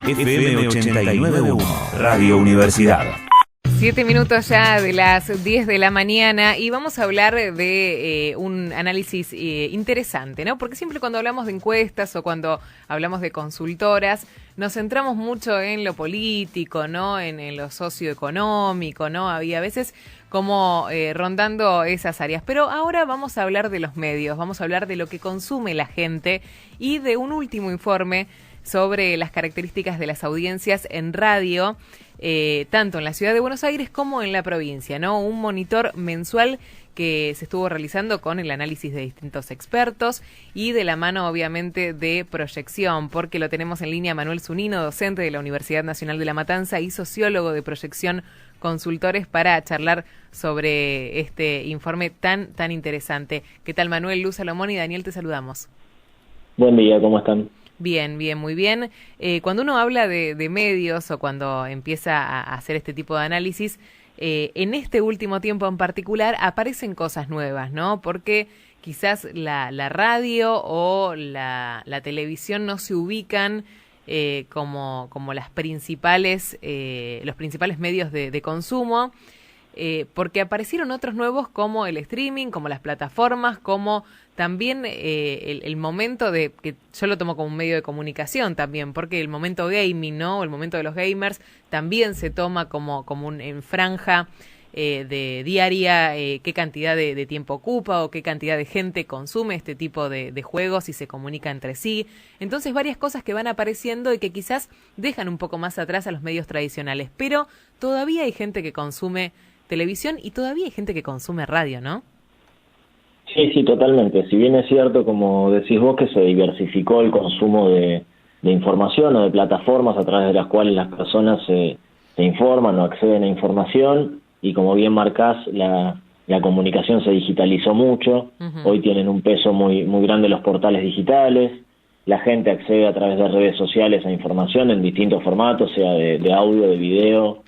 FM 89.1 Radio Universidad. 7 minutos ya de las 10 de la mañana y vamos a hablar de un análisis interesante, ¿no? Porque siempre cuando hablamos de encuestas o cuando hablamos de consultoras nos centramos mucho en lo político, ¿no? En lo socioeconómico, ¿no? Había a veces como rondando esas áreas. Pero ahora vamos a hablar de los medios, vamos a hablar de lo que consume la gente y de un último informe sobre las características de las audiencias en radio, tanto en la ciudad de Buenos Aires como en la provincia, ¿no? Un monitor mensual que se estuvo realizando con el análisis de distintos expertos y de la mano, obviamente, de proyección, porque lo tenemos en línea Manuel Zunino, docente de la Universidad Nacional de La Matanza y sociólogo de proyección consultores, para charlar sobre este informe tan interesante. ¿Qué tal, Manuel? Luz Salomón y Daniel, te saludamos. Buen día, ¿cómo están? Bien, muy bien. Cuando uno habla de medios o cuando empieza a hacer este tipo de análisis, en este último tiempo en particular aparecen cosas nuevas, ¿no? Porque quizás la radio o la televisión no se ubican como las principales, los principales medios de consumo, porque aparecieron otros nuevos como el streaming, como las plataformas, como también el momento de, que yo lo tomo como un medio de comunicación también, porque el momento gaming, ¿no? O el momento de los gamers también se toma como en franja de diaria, qué cantidad de tiempo ocupa o qué cantidad de gente consume este tipo de juegos y se comunica entre sí. Entonces varias cosas que van apareciendo y que quizás dejan un poco más atrás a los medios tradicionales, pero todavía hay gente que consume televisión y todavía hay gente que consume radio, ¿no? Sí, totalmente. Si bien es cierto, como decís vos, que se diversificó el consumo de información o de plataformas a través de las cuales las personas se informan o acceden a información, y como bien marcás, la comunicación se digitalizó mucho. Uh-huh. Hoy tienen un peso muy grande los portales digitales, la gente accede a través de redes sociales a información en distintos formatos, sea de audio, de video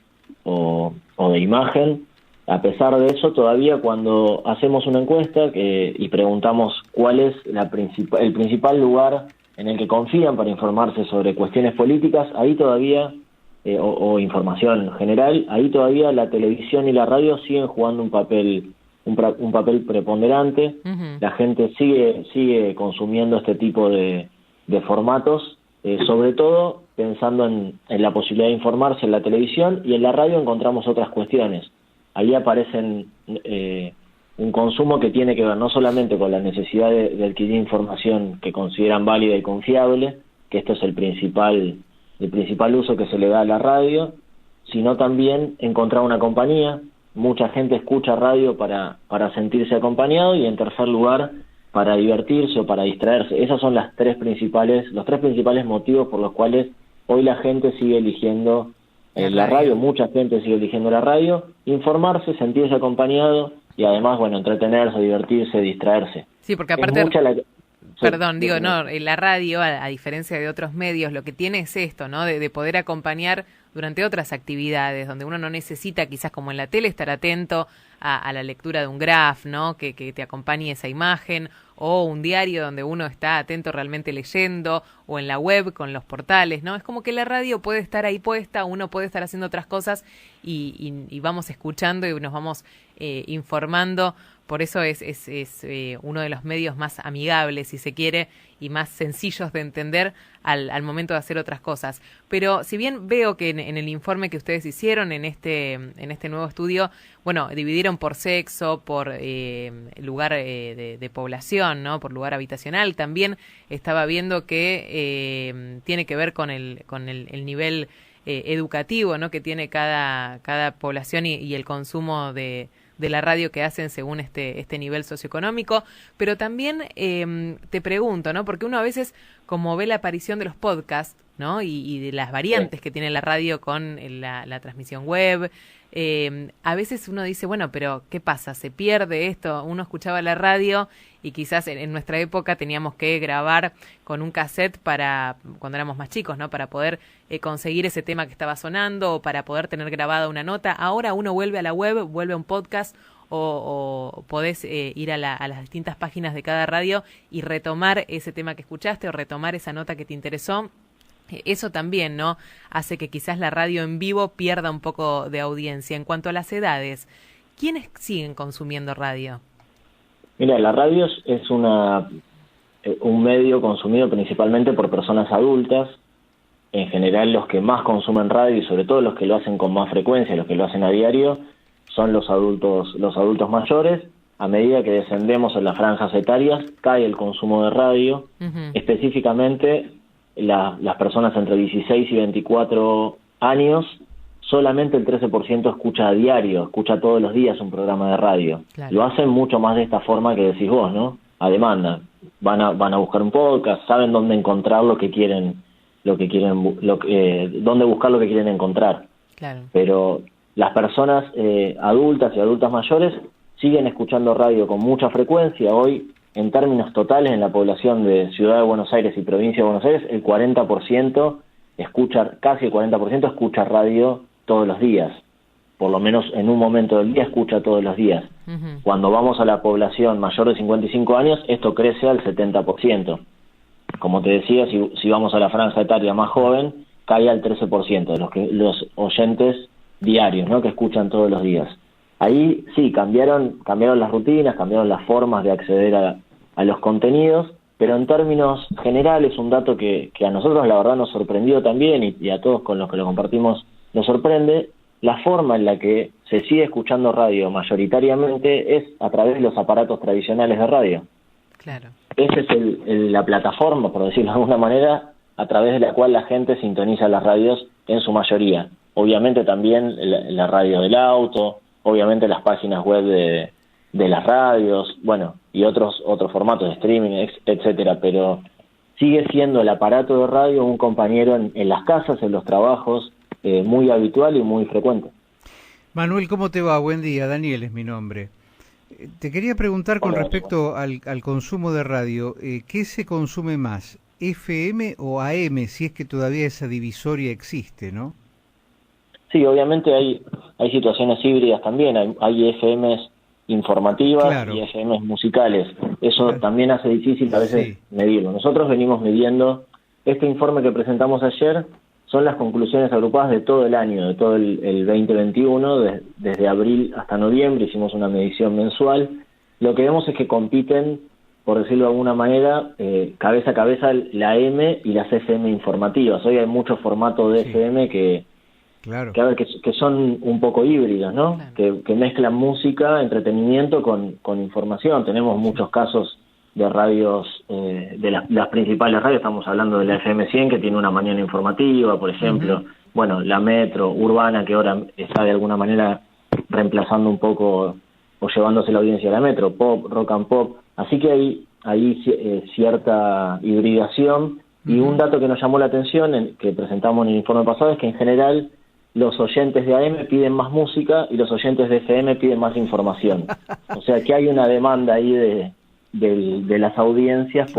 o de imagen. A pesar de eso, todavía cuando hacemos una encuesta y preguntamos cuál es el principal lugar en el que confían para informarse sobre cuestiones políticas, ahí todavía, o información en general, ahí todavía la televisión y la radio siguen jugando un papel preponderante. Uh-huh. La gente sigue consumiendo este tipo de formatos, sobre todo pensando en la posibilidad de informarse en la televisión, y en la radio encontramos otras cuestiones. Ahí aparecen un consumo que tiene que ver no solamente con la necesidad de adquirir información que consideran válida y confiable, que esto es el principal uso que se le da a la radio, sino también encontrar una compañía. Mucha gente escucha radio para sentirse acompañado, y en tercer lugar, para divertirse o para distraerse. Esos son los tres principales motivos por los cuales hoy la gente sigue eligiendo la radio. Mucha gente sigue eligiendo la radio: informarse, sentirse acompañado y además, entretenerse, divertirse, distraerse. Sí, porque aparte, la radio, a diferencia de otros medios, lo que tiene es esto, ¿no? De poder acompañar durante otras actividades, donde uno no necesita, quizás como en la tele, estar atento a la lectura de un graph, ¿no? Que te acompañe esa imagen, o un diario donde uno está atento realmente leyendo, o en la web con los portales, ¿no? Es como que la radio puede estar ahí puesta, uno puede estar haciendo otras cosas y vamos escuchando y nos vamos informando. Por eso es uno de los medios más amigables, si se quiere, y más sencillos de entender al momento de hacer otras cosas. Pero si bien veo que en el informe que ustedes hicieron, en este nuevo estudio, dividieron por sexo, por lugar de población, ¿no? Por lugar habitacional. También estaba viendo que tiene que ver con el nivel educativo, ¿no? Que tiene cada población y el consumo de la radio que hacen según este nivel socioeconómico. Pero también te pregunto, ¿no? Porque uno a veces, como ve la aparición de los podcasts, ¿no? Y de las variantes que tiene la radio con la transmisión web, a veces uno dice, bueno, pero ¿qué pasa? ¿Se pierde esto? Uno escuchaba la radio y quizás en nuestra época teníamos que grabar con un cassette cuando éramos más chicos, ¿no? Para poder conseguir ese tema que estaba sonando, o para poder tener grabada una nota. Ahora uno vuelve a la web, vuelve a un podcast, o podés ir a las distintas páginas de cada radio y retomar ese tema que escuchaste o retomar esa nota que te interesó Eso también, ¿no? Hace que quizás la radio en vivo pierda un poco de audiencia. En cuanto a las edades, ¿quiénes siguen consumiendo radio? Mira, la radio es un medio consumido principalmente por personas adultas. En general, los que más consumen radio y sobre todo los que lo hacen con más frecuencia, los que lo hacen a diario, son los adultos mayores. A medida que descendemos en las franjas etarias, cae el consumo de radio. Específicamente, las personas entre 16 y 24 años, solamente el 13% escucha a diario, escucha todos los días un programa de radio. Claro. Lo hacen mucho más de esta forma que decís vos, ¿no? A demanda. Van a buscar un podcast, saben dónde encontrar dónde buscar lo que quieren encontrar. Claro. Pero las personas adultas y adultas mayores siguen escuchando radio con mucha frecuencia. Hoy, en términos totales, en la población de Ciudad de Buenos Aires y Provincia de Buenos Aires, casi el 40% escucha radio todos los días. Por lo menos en un momento del día escucha todos los días. Cuando vamos a la población mayor de 55 años, esto crece al 70%. Como te decía, si vamos a la franja etaria más joven, cae al 13% de los oyentes diarios, ¿no?, que escuchan todos los días. Ahí sí, cambiaron las rutinas, cambiaron las formas de acceder a los contenidos, pero en términos generales, un dato que a nosotros la verdad nos sorprendió también y a todos con los que lo compartimos nos sorprende, la forma en la que se sigue escuchando radio mayoritariamente es a través de los aparatos tradicionales de radio. Claro. Esa es la plataforma, por decirlo de alguna manera, a través de la cual la gente sintoniza las radios en su mayoría. Obviamente también la radio del auto, obviamente las páginas web de las radios, bueno, y otros formatos de streaming, etcétera, pero sigue siendo el aparato de radio un compañero en las casas, en los trabajos, muy habitual y muy frecuente. Manuel, ¿cómo te va? Buen día, Daniel es mi nombre. Te quería preguntar con respecto al consumo de radio, ¿qué se consume más, FM o AM, si es que todavía esa divisoria existe, ¿no? Sí, obviamente hay situaciones híbridas también, hay FMs informativas, claro, y FMs musicales. Eso claro, también hace difícil a veces medirlo. Nosotros venimos midiendo, este informe que presentamos ayer son las conclusiones agrupadas de todo el año, de todo el 2021, desde abril hasta noviembre, hicimos una medición mensual. Lo que vemos es que compiten, por decirlo de alguna manera, cabeza a cabeza la AM y las FM informativas. Hoy hay muchos formatos de FM que son un poco híbridos, ¿no? Claro. Que mezclan música, entretenimiento con información. Tenemos muchos casos de radios, de las principales radios, estamos hablando de la FM 100, que tiene una mañana informativa, por ejemplo, bueno, la Metro, Urbana, que ahora está de alguna manera reemplazando un poco o llevándose la audiencia a la Metro, Pop, Rock and Pop, así que hay cierta hibridación, y un dato que nos llamó la atención, que presentamos en el informe pasado, es que en general los oyentes de AM piden más música y los oyentes de FM piden más información. O sea que hay una demanda ahí de las audiencias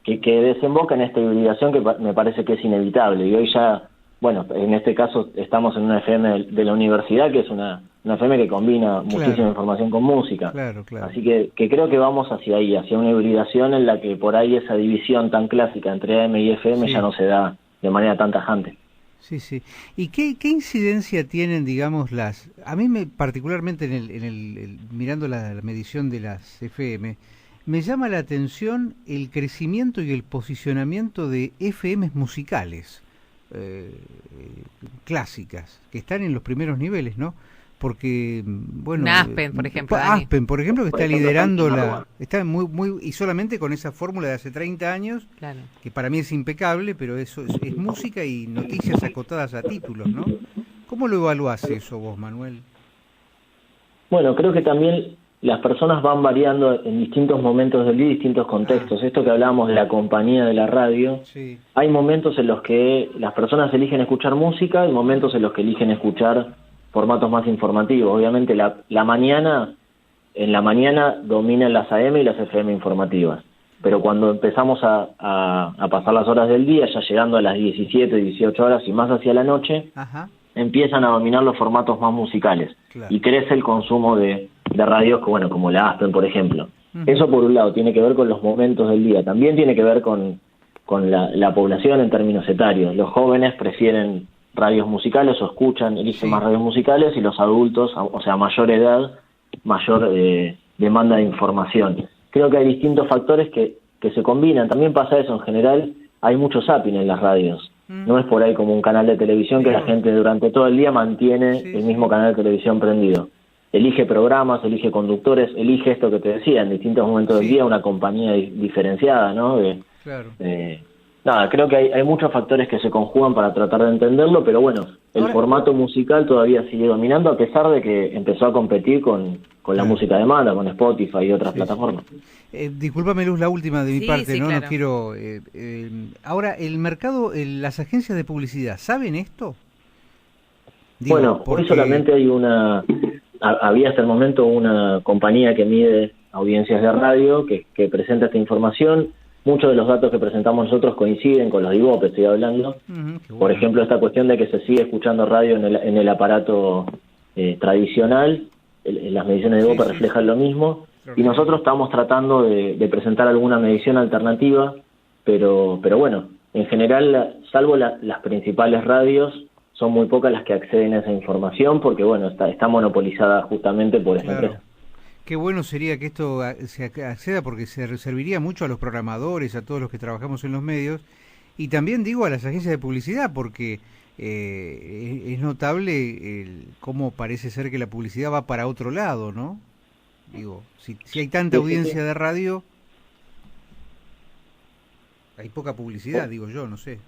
que desemboca en esta hibridación que me parece que es inevitable. Y hoy ya, bueno, en este caso estamos en una FM de la universidad, que es una FM que combina muchísima información con música. Claro. Así que creo que vamos hacia ahí, hacia una hibridación en la que por ahí esa división tan clásica entre AM y FM ya no se da de manera tan tajante. Sí. ¿Y qué incidencia tienen, digamos, a mí particularmente mirando la medición de las FM, me llama la atención el crecimiento y el posicionamiento de FMs musicales clásicas, que están en los primeros niveles, ¿no? Porque, bueno... Aspen, por ejemplo. Aspen, por ejemplo, que está liderando está muy y solamente con esa fórmula de hace 30 años, que para mí es impecable, pero eso es música y noticias acotadas a títulos, ¿no? ¿Cómo lo evaluás eso vos, Manuel? Bueno, creo que también las personas van variando en distintos momentos del día y distintos contextos. Esto que hablábamos de la compañía de la radio, hay momentos en los que las personas eligen escuchar música y momentos en los que eligen escuchar formatos más informativos. Obviamente en la mañana dominan las AM y las FM informativas, pero cuando empezamos a pasar las horas del día, ya llegando a las 17, 18 horas y más hacia la noche, empiezan a dominar los formatos más musicales, y crece el consumo de radios como la Aspen, por ejemplo. Eso por un lado tiene que ver con los momentos del día, también tiene que ver con con la población en términos etarios. Los jóvenes prefieren radios musicales o eligen más radios musicales, y los adultos, o sea, mayor edad, mayor demanda de información. Creo que hay distintos factores que se combinan. También pasa eso, en general hay mucho zapping en las radios. No es por ahí como un canal de televisión que la gente durante todo el día mantiene el mismo canal de televisión prendido. Elige programas, elige conductores, elige esto que te decía, en distintos momentos del día una compañía diferenciada, ¿no? Nada, creo que hay muchos factores que se conjugan para tratar de entenderlo, pero bueno, el formato musical todavía sigue dominando, a pesar de que empezó a competir con la música de demanda, con Spotify y otras plataformas. Discúlpame, Luz, la última de mi parte, ¿no? Claro. No quiero... ahora, el mercado, las agencias de publicidad, ¿saben esto? Digo, Bueno, porque... hoy solamente hay había hasta el momento una compañía que mide audiencias de radio que presenta esta información. Muchos de los datos que presentamos nosotros coinciden con los de Ibope, estoy hablando. Bueno. Por ejemplo, esta cuestión de que se sigue escuchando radio en el aparato tradicional, las mediciones de Ibope reflejan lo mismo, y nosotros estamos tratando de presentar alguna medición alternativa, pero bueno, en general, salvo las principales radios, son muy pocas las que acceden a esa información, porque bueno, está monopolizada justamente por esta empresa. Qué bueno sería que esto se acceda, porque se serviría mucho a los programadores, a todos los que trabajamos en los medios, y también digo a las agencias de publicidad, porque es notable cómo parece ser que la publicidad va para otro lado, ¿no? Digo, si hay tanta audiencia de radio, hay poca publicidad, digo yo, no sé.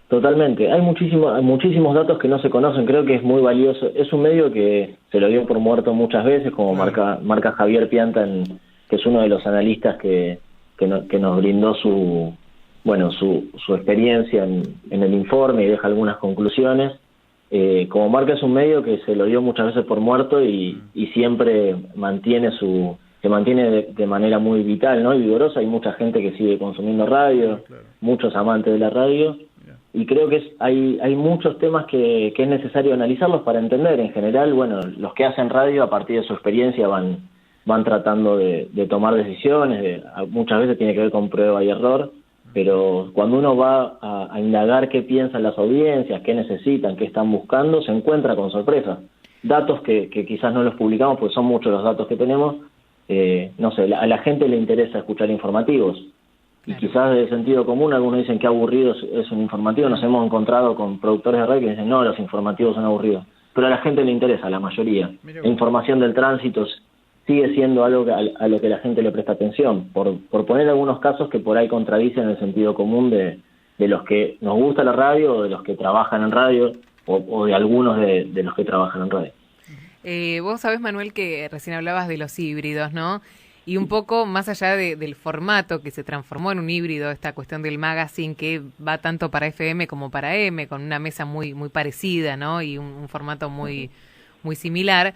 Totalmente, hay muchísimos datos que no se conocen. Creo que es muy valioso. Es un medio que se lo dio por muerto muchas veces, como marca Javier Pianta, que es uno de los analistas que nos brindó su experiencia en el informe y deja algunas conclusiones. Como marca es un medio que se lo dio muchas veces por muerto y siempre se mantiene de manera muy vital, ¿no? Y vigorosa. Hay mucha gente que sigue consumiendo radio, muchos amantes de la radio. Y creo que hay muchos temas que es necesario analizarlos para entender. En general, bueno, los que hacen radio a partir de su experiencia van tratando de tomar decisiones, muchas veces tiene que ver con prueba y error, pero cuando uno va a indagar qué piensan las audiencias, qué necesitan, qué están buscando, se encuentra con sorpresas. Datos que quizás no los publicamos, pues son muchos los datos que tenemos. No sé, a la gente le interesa escuchar informativos. Y quizás de sentido común, algunos dicen que aburrido es un informativo. Nos hemos encontrado con productores de radio que dicen, no, los informativos son aburridos. Pero a la gente le interesa, a la mayoría. La información del tránsito sigue siendo algo a lo que la gente le presta atención. Por poner algunos casos que por ahí contradicen el sentido común de los que nos gusta la radio, o de los que trabajan en radio, o de algunos de los que trabajan en radio. Vos sabés, Manuel, que recién hablabas de los híbridos, ¿no? Y un poco más allá del formato que se transformó en un híbrido, esta cuestión del magazine que va tanto para FM como para M, con una mesa muy parecida, ¿no? Y un formato muy similar.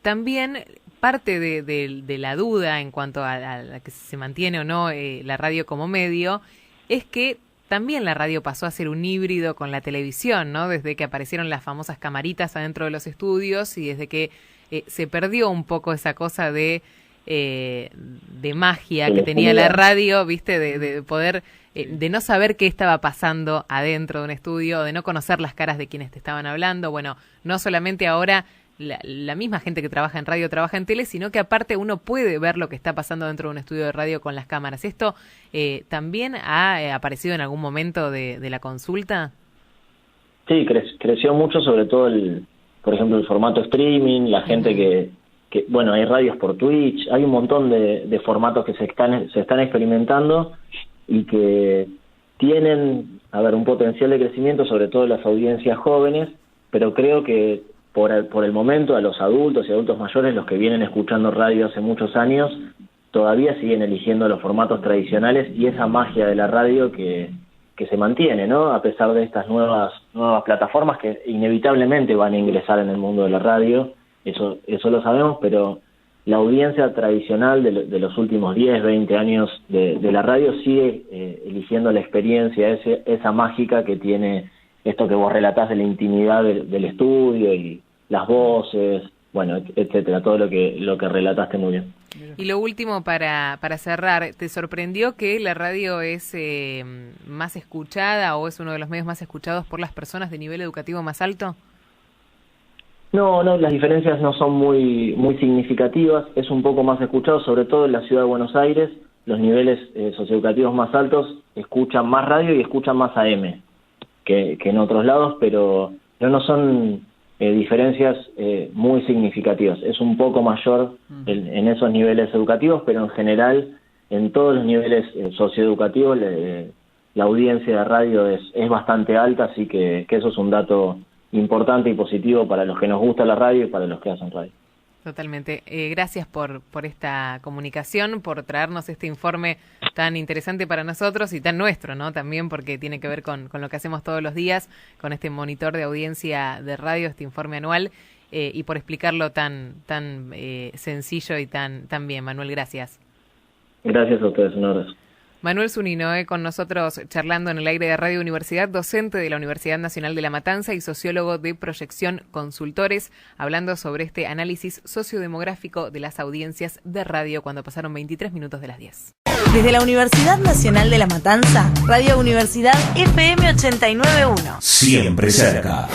También parte de la duda en cuanto a la que se mantiene o no la radio como medio es que también la radio pasó a ser un híbrido con la televisión, ¿no? Desde que aparecieron las famosas camaritas adentro de los estudios y desde que se perdió un poco esa cosa de magia que tenía la radio, ¿viste? De poder, de no saber qué estaba pasando adentro de un estudio, de no conocer las caras de quienes te estaban hablando. Bueno, no solamente ahora la misma gente que trabaja en radio trabaja en tele, sino que aparte uno puede ver lo que está pasando dentro de un estudio de radio con las cámaras. ¿Esto también ha aparecido en algún momento de la consulta? Sí, creció mucho, sobre todo por ejemplo, el formato streaming, la gente que bueno, hay radios por Twitch, hay un montón de formatos que se están experimentando y que tienen, un potencial de crecimiento, sobre todo en las audiencias jóvenes, pero creo que por el momento a los adultos y adultos mayores, los que vienen escuchando radio hace muchos años, todavía siguen eligiendo los formatos tradicionales y esa magia de la radio que se mantiene, ¿no? A pesar de estas nuevas plataformas que inevitablemente van a ingresar en el mundo de la radio. Eso lo sabemos, pero la audiencia tradicional de los últimos 10, 20 años de la radio sigue eligiendo la experiencia, esa mágica que tiene esto que vos relatás de la intimidad del estudio y las voces, bueno, etcétera, todo lo que relataste muy bien. Y lo último para cerrar, ¿te sorprendió que la radio es más escuchada o es uno de los medios más escuchados por las personas de nivel educativo más alto? No, las diferencias no son muy significativas. Es un poco más escuchado, sobre todo en la ciudad de Buenos Aires. Los niveles socioeducativos más altos escuchan más radio y escuchan más AM que en otros lados, pero no son diferencias muy significativas. Es un poco mayor en esos niveles educativos, pero en general, en todos los niveles socioeducativos, la audiencia de radio es bastante alta, así que eso es un dato importante y positivo para los que nos gusta la radio y para los que hacen radio. Totalmente. Gracias por esta comunicación, por traernos este informe tan interesante para nosotros y tan nuestro, ¿no? También porque tiene que ver con lo que hacemos todos los días, con este monitor de audiencia de radio, este informe anual, y por explicarlo tan sencillo y tan bien. Manuel, gracias. Gracias a ustedes, un abrazo. Manuel Zunino, con nosotros charlando en el aire de Radio Universidad, docente de la Universidad Nacional de La Matanza y sociólogo de Proyección Consultores, hablando sobre este análisis sociodemográfico de las audiencias de radio cuando pasaron 23 minutos de las 10. Desde la Universidad Nacional de La Matanza, Radio Universidad FM 89.1. Siempre cerca.